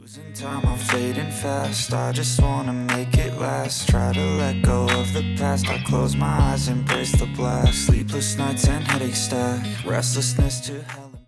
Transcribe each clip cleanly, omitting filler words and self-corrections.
Losing time, I'm fading fast. I just wanna make it last. Try to let go of the past. I close my eyes, embrace the blast. Sleepless nights and headache stack. Restlessness to hell and back.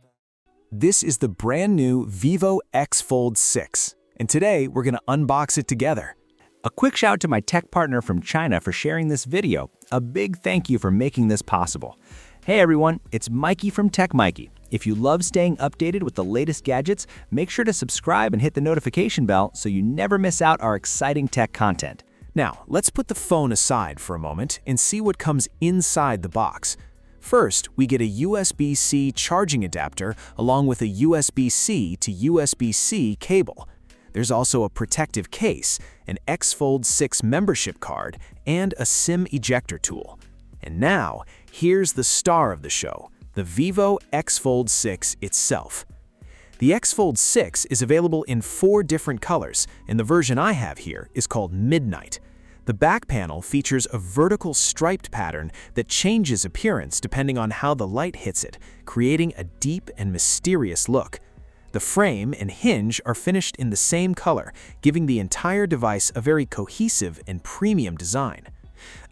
This is the brand new Vivo X Fold 6, and today we're gonna unbox it together. A quick shout out to my tech partner from China for sharing this video. A big thank you for making this possible. Hey everyone, it's Maiky from techmaiky. If you love staying updated with the latest gadgets, make sure to subscribe and hit the notification bell so you never miss out our exciting tech content. Now, let's put the phone aside for a moment and see what comes inside the box. First, we get a USB-C charging adapter along with a USB-C to USB-C cable. There's also a protective case, an X Fold 6 membership card, and a SIM ejector tool. And now, here's the star of the show, the Vivo X Fold 6 itself. The X Fold 6 is available in 4 different colors, and the version I have here is called Midnight. The back panel features a vertical striped pattern that changes appearance depending on how the light hits it, creating a deep and mysterious look. The frame and hinge are finished in the same color, giving the entire device a very cohesive and premium design.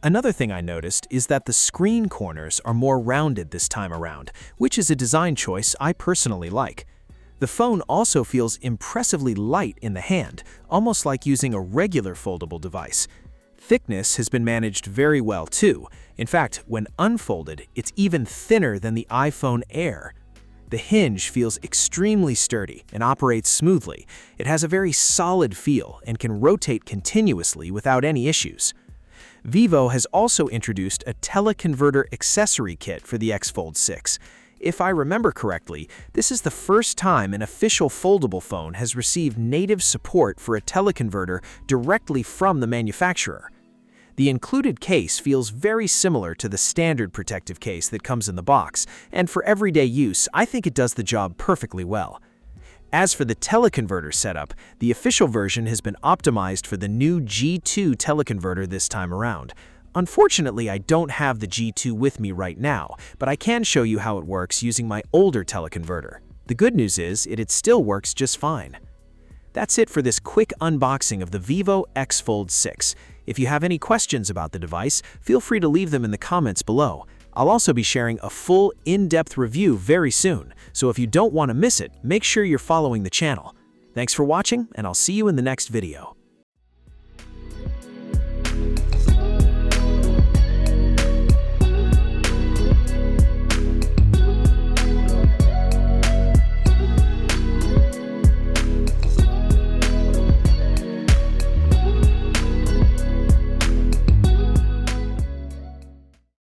Another thing I noticed is that the screen corners are more rounded this time around, which is a design choice I personally like. The phone also feels impressively light in the hand, almost like using a regular foldable device. Thickness has been managed very well too. In fact, when unfolded, it's even thinner than the iPhone Air. The hinge feels extremely sturdy and operates smoothly. It has a very solid feel and can rotate continuously without any issues. Vivo has also introduced a teleconverter accessory kit for the X Fold 6. If I remember correctly, this is the first time an official foldable phone has received native support for a teleconverter directly from the manufacturer. The included case feels very similar to the standard protective case that comes in the box, and for everyday use, I think it does the job perfectly well. As for the teleconverter setup, the official version has been optimized for the new G2 teleconverter this time around. Unfortunately, I don't have the G2 with me right now, but I can show you how it works using my older teleconverter. The good news is, it still works just fine. That's it for this quick unboxing of the Vivo X Fold 6. If you have any questions about the device, feel free to leave them in the comments below. I'll also be sharing a full, in-depth review very soon, so if you don't want to miss it, make sure you're following the channel. Thanks for watching, and I'll see you in the next video.